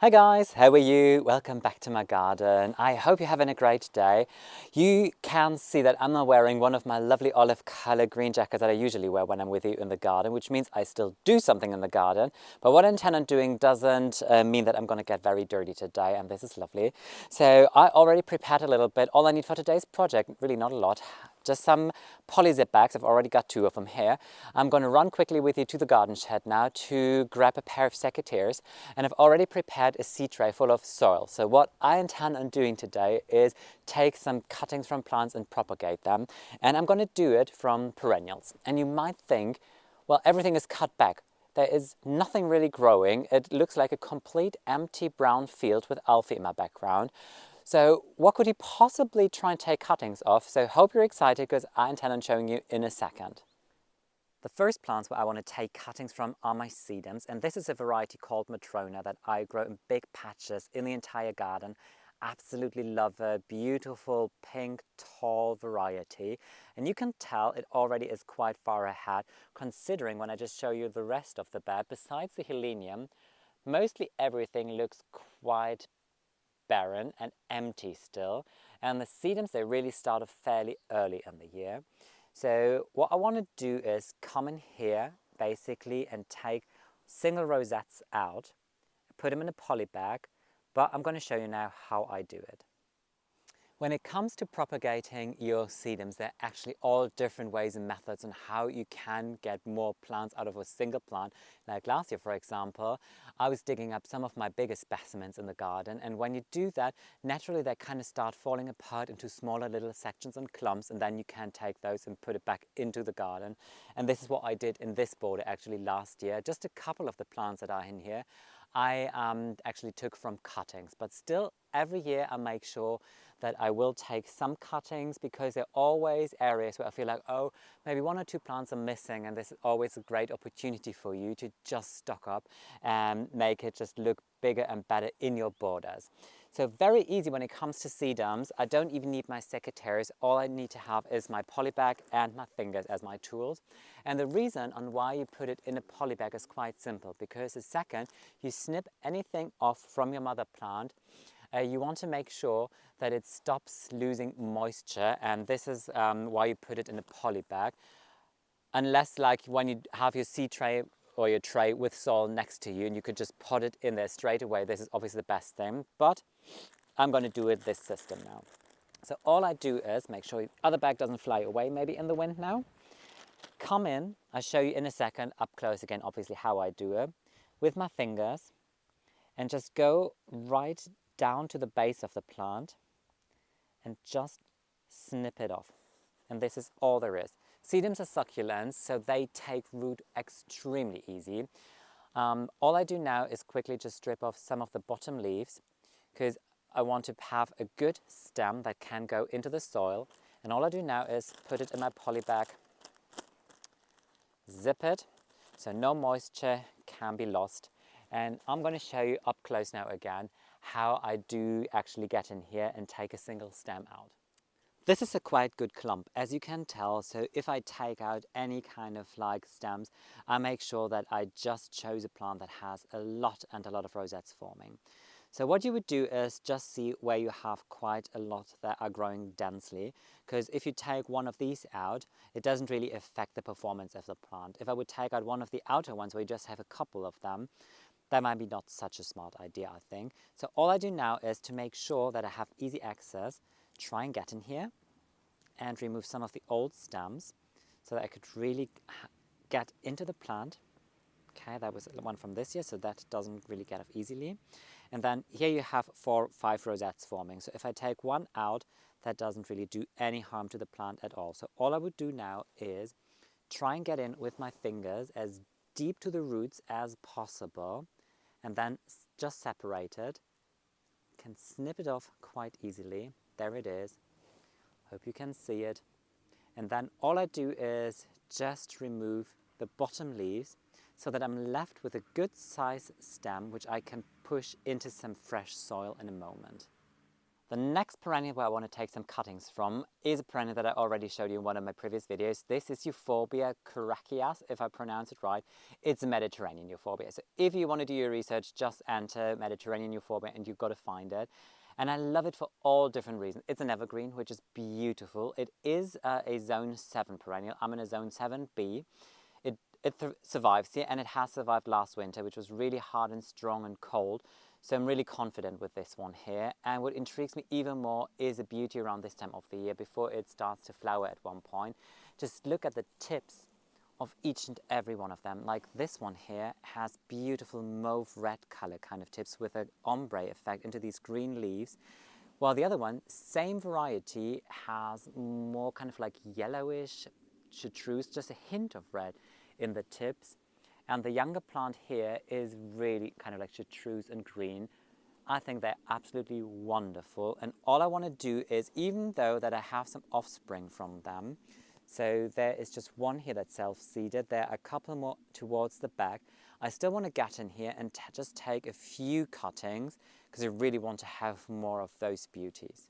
Hi guys, how are you? Welcome back to my garden. I hope you're having a great day. You can see that I'm not wearing one of my lovely olive color green jackets that I usually wear when I'm with you in the garden, which means I still do something in the garden. But what I intend on doing doesn't mean that I'm going to get very dirty today, and this is lovely. So I already prepared a little bit. All I need for today's project, really not a lot, just some poly zip bags. I've already got 2 of them here. I'm going to run quickly with you to the garden shed now to grab a pair of secateurs, and I've already prepared a seed tray full of soil. So what I intend on doing today is take some cuttings from plants and propagate them, and I'm going to do it from perennials. And you might think, well, everything is cut back. There is nothing really growing. It looks like a complete empty brown field with alfalfa in my background. So what could you possibly try and take cuttings of? So hope you're excited because I intend on showing you in a second. The first plants where I want to take cuttings from are my sedums, and this is a variety called Matrona that I grow in big patches in the entire garden. Absolutely love a beautiful pink tall variety, and you can tell it already is quite far ahead considering when I just show you the rest of the bed. Besides the helenium, mostly everything looks quite barren and empty still, and the sedums, they really started fairly early in the year. So what I want to do is come in here basically and take single rosettes out, put them in a poly bag, but I'm going to show you now how I do it. When it comes to propagating your sedums, there are actually all different ways and methods on how you can get more plants out of a single plant. Like last year, for example, I was digging up some of my biggest specimens in the garden, and when you do that, naturally they kind of start falling apart into smaller little sections and clumps, and then you can take those and put it back into the garden. And this is what I did in this border actually last year. Just a couple of the plants that are in here I actually took from cuttings, but still every year I make sure that I will take some cuttings because there are always areas where I feel like, oh, maybe 1 or 2 plants are missing, and this is always a great opportunity for you to just stock up and make it just look bigger and better in your borders. So very easy when it comes to sedums. I don't even need my secateurs. All I need to have is my poly bag and my fingers as my tools. And the reason on why you put it in a poly bag is quite simple, because the second you snip anything off from your mother plant, you want to make sure that it stops losing moisture, and this is why you put it in a poly bag. Unless like when you have your seed tray or your tray with soil next to you and you could just pot it in there straight away, this is obviously the best thing, but I'm going to do it this system now. So all I do is make sure the other bag doesn't fly away maybe in the wind now. Come in, I'll show you in a second up close again obviously how I do it, with my fingers, and just go right down to the base of the plant and just snip it off. And this is all there is. Sedums are succulents, so they take root extremely easy. All I do now is quickly just strip off some of the bottom leaves, because I want to have a good stem that can go into the soil. And all I do now is put it in my poly bag, zip it, so no moisture can be lost. And I'm going to show you up close now again how I do actually get in here and take a single stem out. This is a quite good clump, as you can tell, so if I take out any kind of like stems, I make sure that I just chose a plant that has a lot of rosettes forming. So what you would do is just see where you have quite a lot that are growing densely, because if you take one of these out, it doesn't really affect the performance of the plant. If I would take out one of the outer ones where you just have a couple of them, that might be not such a smart idea, I think. So all I do now is to make sure that I have easy access, try and get in here and remove some of the old stems so that I could really get into the plant. Okay, that was one from this year, so that doesn't really get off easily. And then here you have 4 or 5 rosettes forming. So if I take one out, that doesn't really do any harm to the plant at all. So all I would do now is try and get in with my fingers as deep to the roots as possible, and then just separate it. You can snip it off quite easily. There it is. Hope you can see it. And then all I do is just remove the bottom leaves so that I'm left with a good size stem which I can push into some fresh soil in a moment. The next perennial where I want to take some cuttings from is a perennial that I already showed you in one of my previous videos. This is Euphorbia caracias, if I pronounce it right. It's a Mediterranean euphorbia. So if you want to do your research, just enter Mediterranean euphorbia and you've got to find it. And I love it for all different reasons. It's an evergreen, which is beautiful. It is a zone 7 perennial. I'm in a zone 7B. It survives here, and it has survived last winter, which was really hard and strong and cold. So I'm really confident with this one here. And what intrigues me even more is the beauty around this time of the year before it starts to flower at one point. Just look at the tips of each and every one of them. Like this one here has beautiful mauve red color kind of tips with an ombre effect into these green leaves. While the other one, same variety, has more kind of like yellowish chartreuse, just a hint of red in the tips. And the younger plant here is really kind of like chartreuse and green. I think they're absolutely wonderful. And all I want to do is, even though that I have some offspring from them, so there is just one here that's self-seeded, there are a couple more towards the back. I still want to get in here and just take a few cuttings because I really want to have more of those beauties.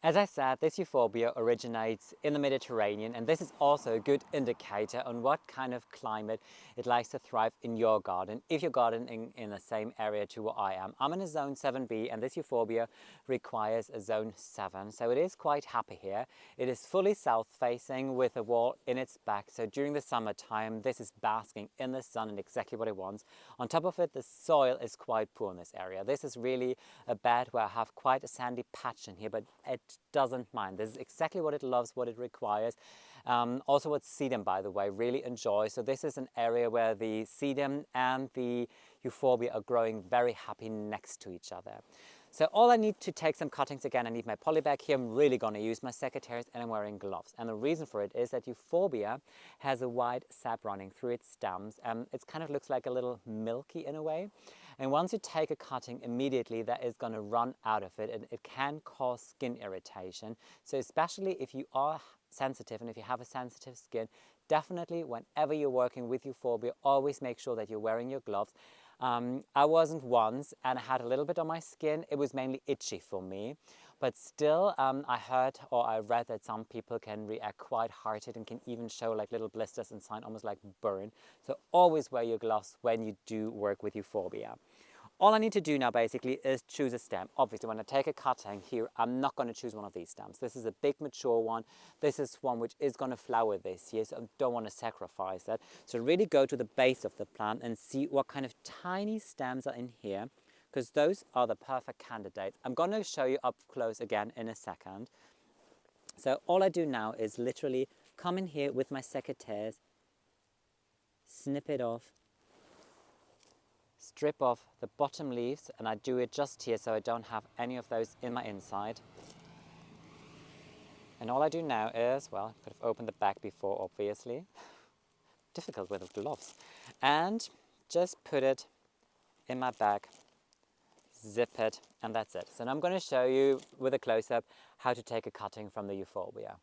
As I said, this Euphorbia originates in the Mediterranean, and this is also a good indicator on what kind of climate it likes to thrive in your garden, if you're gardening in the same area to where I am. I'm in a zone 7B, and this Euphorbia requires a zone 7, so it is quite happy here. It is fully south-facing with a wall in its back, so during the summertime, this is basking in the sun and exactly what it wants. On top of it, the soil is quite poor in this area. This is really a bed where I have quite a sandy patch in here, but it doesn't mind. This is exactly what it loves, what it requires. Also what Sedum, by the way, really enjoys. So this is an area where the Sedum and the Euphorbia are growing very happy next to each other. So all I need to take some cuttings again, I need my poly bag here. I'm really going to use my secateurs and I'm wearing gloves. And the reason for it is that Euphorbia has a white sap running through its stems. It kind of looks like a little milky in a way. And once you take a cutting, immediately that is going to run out of it and it can cause skin irritation. So especially if you are sensitive and if you have a sensitive skin, definitely whenever you're working with Euphorbia, always make sure that you're wearing your gloves. I wasn't once and I had a little bit on my skin. It was mainly itchy for me, but still I heard or I read that some people can react quite hard and can even show like little blisters and sign almost like burn. So always wear your gloves when you do work with Euphorbia. All I need to do now basically is choose a stem. Obviously when I take a cutting here, I'm not going to choose one of these stems. This is a big mature one. This is one which is going to flower this year, so I don't want to sacrifice that. So really go to the base of the plant and see what kind of tiny stems are in here, because those are the perfect candidates. I'm going to show you up close again in a second. So all I do now is literally come in here with my secateurs, snip it off, strip off the bottom leaves, and I do it just here so I don't have any of those in my inside. And all I do now is, well, I could have opened the bag before obviously, difficult with the gloves, and just put it in my bag, zip it, and that's it. So now I'm going to show you with a close-up how to take a cutting from the Euphorbia.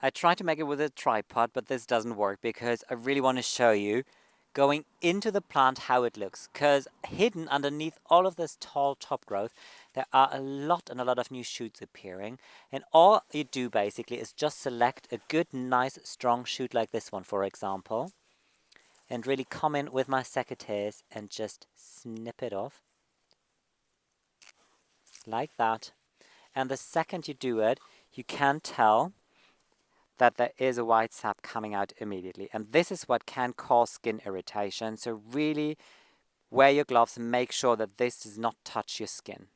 I tried to make it with a tripod, but this doesn't work because I really want to show you going into the plant how it looks, because hidden underneath all of this tall top growth there are a lot of new shoots appearing, and all you do basically is just select a good nice strong shoot like this one for example, and really come in with my secateurs and just snip it off like that. And the second you do it, you can tell that there is a white sap coming out immediately, and this is what can cause skin irritation. So really wear your gloves and make sure that this does not touch your skin.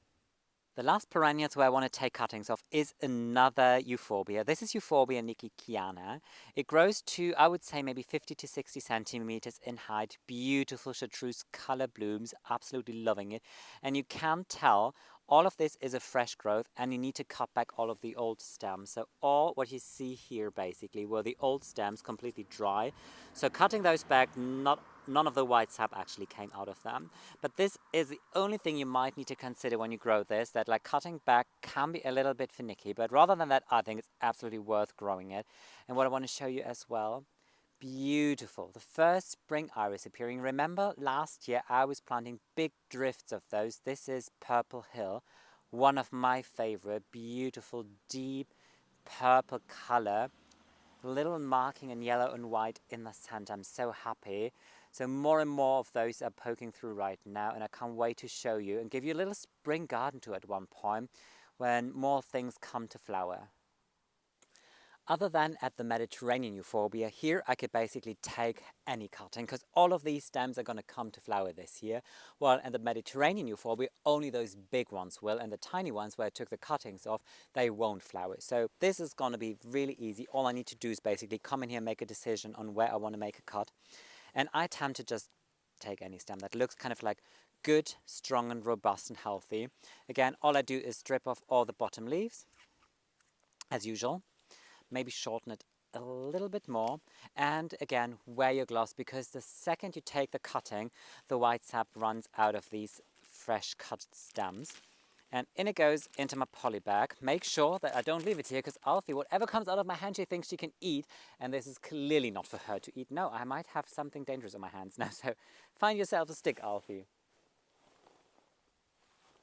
The last perennials where I want to take cuttings of is another Euphorbia. This is Euphorbia nikikiana. It grows to, I would say, maybe 50 to 60 centimeters in height. Beautiful chartreuse color blooms, absolutely loving it. And you can tell all of this is a fresh growth and you need to cut back all of the old stems. So all what you see here basically were the old stems completely dry. So cutting those back, none of the white sap actually came out of them. But this is the only thing you might need to consider when you grow this, that like cutting back can be a little bit finicky, but rather than that, I think it's absolutely worth growing it. And what I want to show you as well, beautiful. The first spring iris appearing. Remember last year I was planting big drifts of those. This is Purple Hill. one of my favorite, beautiful, deep purple color, little marking in yellow and white in the center. I'm so happy. So more and more of those are poking through right now, and I can't wait to show you and give you a little spring garden tour at one point when more things come to flower. Other than at the Mediterranean Euphorbia, here I could basically take any cutting because all of these stems are going to come to flower this year. While at the Mediterranean Euphorbia, only those big ones will, and the tiny ones where I took the cuttings off, they won't flower. So this is going to be really easy. All I need to do is basically come in here and make a decision on where I want to make a cut. And I tend to just take any stem that looks kind of like good, strong and robust and healthy. Again, all I do is strip off all the bottom leaves, as usual. Maybe shorten it a little bit more, and again wear your gloves because the second you take the cutting, the white sap runs out of these fresh cut stems, and in it goes into my poly bag. Make sure that I don't leave it here because Alfie, whatever comes out of my hand she thinks she can eat, and this is clearly not for her to eat. No, I might have something dangerous on my hands now, so find yourself a stick, Alfie.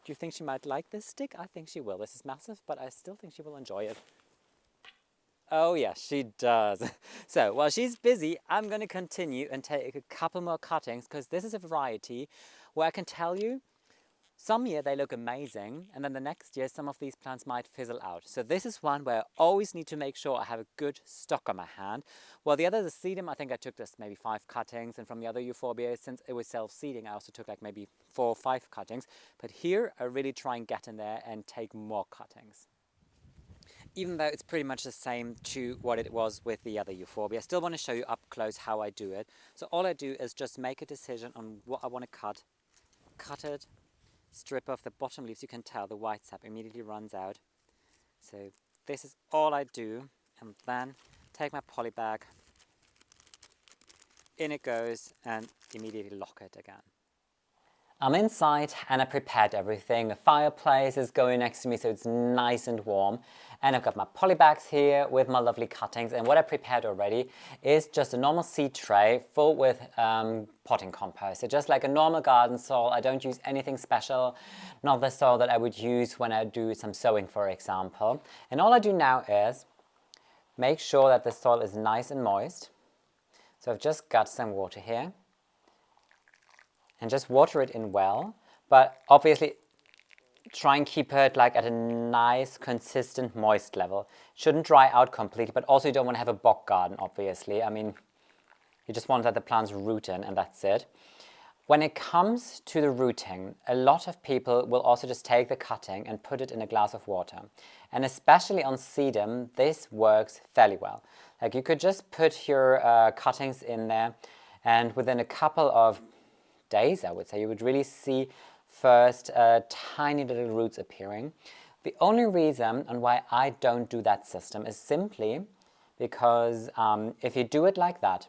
Do you think she might like this stick? I think she will. This is massive, but I still think she will enjoy it. Oh yeah, she does. So while she's busy, I'm going to continue and take a couple more cuttings because this is a variety where I can tell you some year they look amazing, and then the next year some of these plants might fizzle out. So this is one where I always need to make sure I have a good stock on my hand. Well, the other, the Sedum, I think I took just maybe 5 cuttings, and from the other Euphorbia, since it was self-seeding, I also took like maybe 4 or 5 cuttings. But here I really try and get in there and take more cuttings. Even though it's pretty much the same to what it was with the other Euphorbia, I still want to show you up close how I do it. So all I do is just make a decision on what I want to cut it, strip off the bottom leaves. You can tell the white sap immediately runs out. So this is all I do, and then take my poly bag, in it goes, and immediately lock it again. I'm inside and I prepared everything. The fireplace is going next to me so it's nice and warm. And I've got my poly bags here with my lovely cuttings. And what I prepared already is just a normal seed tray full with potting compost. So just like a normal garden soil. I don't use anything special, not the soil that I would use when I do some sowing, for example. And all I do now is make sure that the soil is nice and moist. So I've just got some water here. And just water it in well, but obviously try and keep it like at a nice, consistent, moist level. Shouldn't dry out completely, but also you don't want to have a bog garden, obviously. I mean, you just want to let the plants root in, and that's it. When it comes to the rooting, a lot of people will also just take the cutting and put it in a glass of water. And especially on Sedum, this works fairly well. Like you could just put your cuttings in there, and within a couple of days, I would say, you would really see first tiny little roots appearing. The only reason on why I don't do that system is simply because if you do it like that,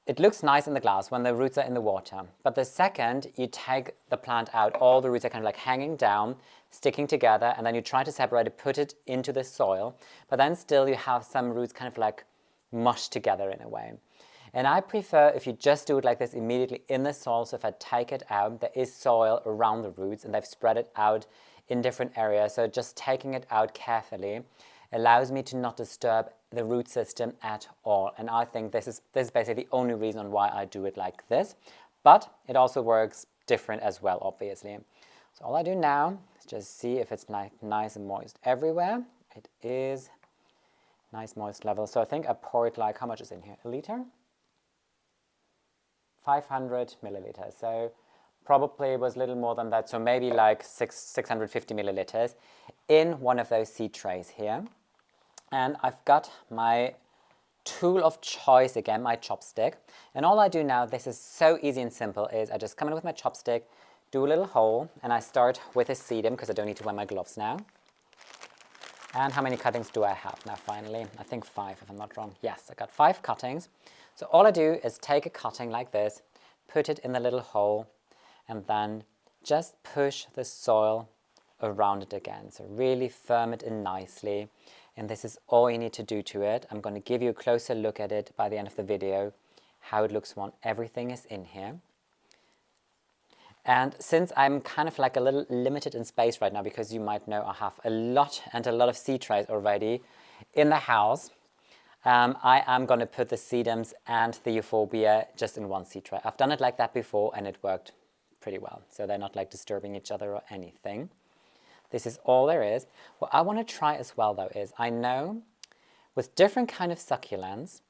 it looks nice in the glass when the roots are in the water. But the second you take the plant out, all the roots are kind of like hanging down, sticking together, and then you try to separate it, put it into the soil, but then still you have some roots kind of like mushed together in a way. And I prefer if you just do it like this immediately in the soil. So if I take it out, there is soil around the roots and they've spread it out in different areas. So just taking it out carefully allows me to not disturb the root system at all. And I think this is basically the only reason why I do it like this. But it also works different as well, obviously. So all I do now is just see if it's like nice and moist everywhere. It is nice moist level. So I think I pour it like, how much is in here? A liter? 500 milliliters, so probably was a little more than that, so maybe like 650 milliliters in one of those seed trays here. And I've got my tool of choice again, my chopstick. And all I do now, this is so easy and simple, is I just come in with my chopstick, do a little hole, and I start with a sedum because I don't need to wear my gloves now. And how many cuttings do I have now finally? I think 5 if I'm not wrong. Yes, I got 5 cuttings. So all I do is take a cutting like this, put it in the little hole, and then just push the soil around it again. So really firm it in nicely. And this is all you need to do to it. I'm going to give you a closer look at it by the end of the video, how it looks when everything is in here. And since I'm kind of like a little limited in space right now, because you might know I have a lot of seed trays already in the house, I am going to put the sedums and the euphorbia just in one seed tray. I've done it like that before and it worked pretty well. So they're not like disturbing each other or anything. This is all there is. What I want to try as well though is, I know with different kind of succulents,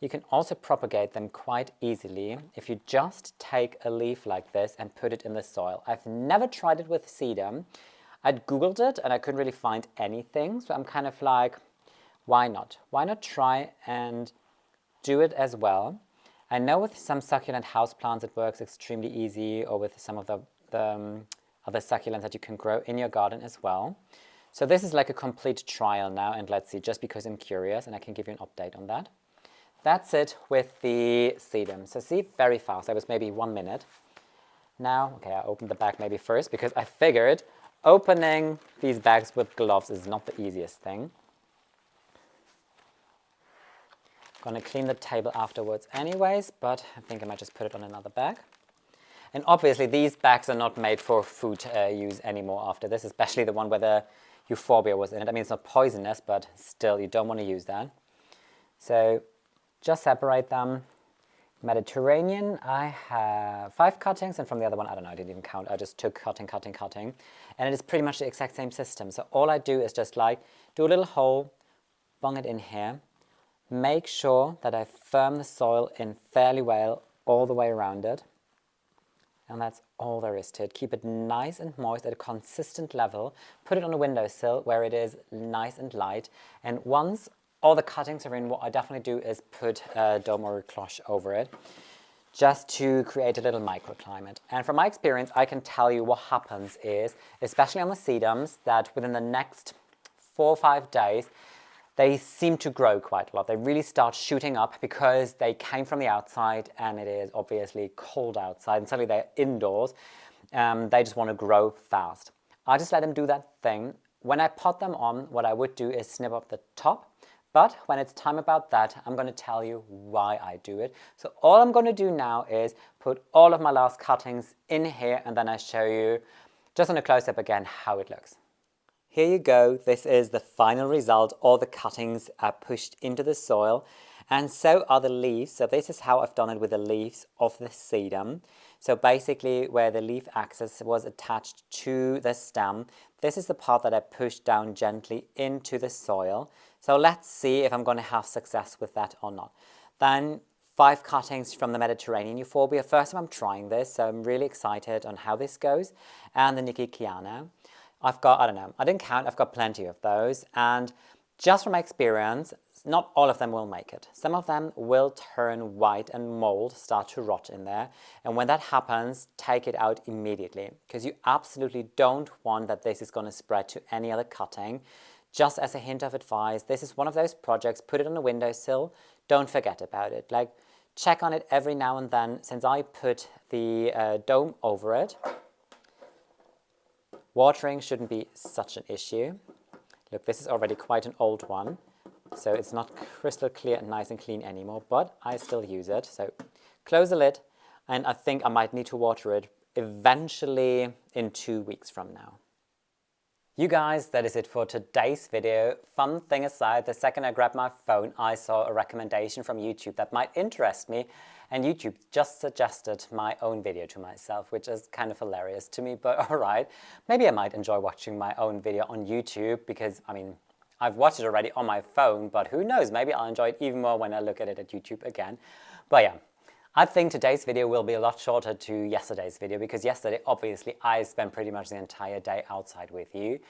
you can also propagate them quite easily if you just take a leaf like this and put it in the soil. I've never tried it with sedum. I'd Googled it and I couldn't really find anything. So I'm kind of like, why not? Why not try and do it as well? I know with some succulent houseplants it works extremely easy, or with some of the other succulents that you can grow in your garden as well. So this is like a complete trial now, and let's see, just because I'm curious and I can give you an update on that. That's it with the sedum. So see, very fast. That was maybe 1 minute. Now, okay, I opened the bag maybe first because I figured opening these bags with gloves is not the easiest thing. Going to clean the table afterwards anyways, but I think I might just put it on another bag. And obviously these bags are not made for food use anymore after this, especially the one where the Euphorbia was in it. I mean, it's not poisonous, but still you don't want to use that. So just separate them. Mediterranean, I have 5 cuttings, and from the other one, I don't know, I didn't even count. I just took cutting. And it is pretty much the exact same system. So all I do is just like do a little hole, bung it in here. Make sure that I firm the soil in fairly well all the way around it. And that's all there is to it. Keep it nice and moist at a consistent level. Put it on a windowsill where it is nice and light. And once all the cuttings are in, what I definitely do is put a dome or a cloche over it, just to create a little microclimate. And from my experience, I can tell you what happens is, especially on the sedums, that within the next 4 or 5 days, they seem to grow quite a lot. They really start shooting up because they came from the outside and it is obviously cold outside, and suddenly they're indoors. They just want to grow fast. I just let them do that thing. When I pot them on, what I would do is snip up the top. But when it's time about that, I'm going to tell you why I do it. So all I'm going to do now is put all of my last cuttings in here, and then I show you just on a close-up again how it looks. Here you go. This is the final result. All the cuttings are pushed into the soil, and so are the leaves. So this is how I've done it with the leaves of the sedum. So basically where the leaf axis was attached to the stem, this is the part that I pushed down gently into the soil. So let's see if I'm going to have success with that or not. Then 5 cuttings from the Mediterranean Euphorbia. First time I'm trying this, so I'm really excited on how this goes. And the Nikikiana. I've got, I don't know, I didn't count, I've got plenty of those. And just from my experience, not all of them will make it. Some of them will turn white and mold, start to rot in there. And when that happens, take it out immediately, because you absolutely don't want that this is going to spread to any other cutting. Just as a hint of advice, this is one of those projects, put it on a windowsill, don't forget about it. Like, check on it every now and then. Since I put the dome over it, watering shouldn't be such an issue. Look, this is already quite an old one, so it's not crystal clear and nice and clean anymore, but I still use it. So close the lid, and I think I might need to water it eventually in 2 weeks from now. You guys, that is it for today's video. Fun thing aside, the second I grabbed my phone, I saw a recommendation from YouTube that might interest me, and YouTube just suggested my own video to myself, which is kind of hilarious to me, but all right. Maybe I might enjoy watching my own video on YouTube because, I mean, I've watched it already on my phone, but who knows, maybe I'll enjoy it even more when I look at it at YouTube again. But yeah, I think today's video will be a lot shorter to yesterday's video, because yesterday, obviously, I spent pretty much the entire day outside with you,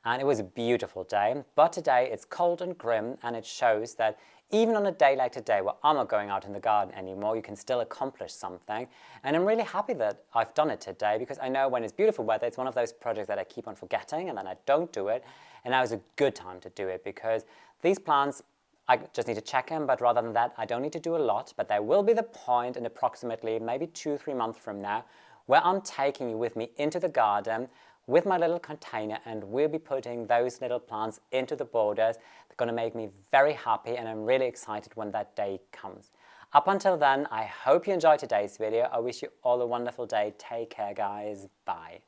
and it was a beautiful day. But today it's cold and grim, and it shows that even on a day like today, where I'm not going out in the garden anymore, you can still accomplish something. And I'm really happy that I've done it today, because I know when it's beautiful weather, it's one of those projects that I keep on forgetting, and then I don't do it. And now is a good time to do it, because these plants, I just need to check them, but rather than that, I don't need to do a lot. But there will be the point in approximately maybe 2 or 3 months from now where I'm taking you with me into the garden with my little container, and we'll be putting those little plants into the borders. They're going to make me very happy, and I'm really excited when that day comes. Up until then, I hope you enjoyed today's video. I wish you all a wonderful day. Take care, guys. Bye.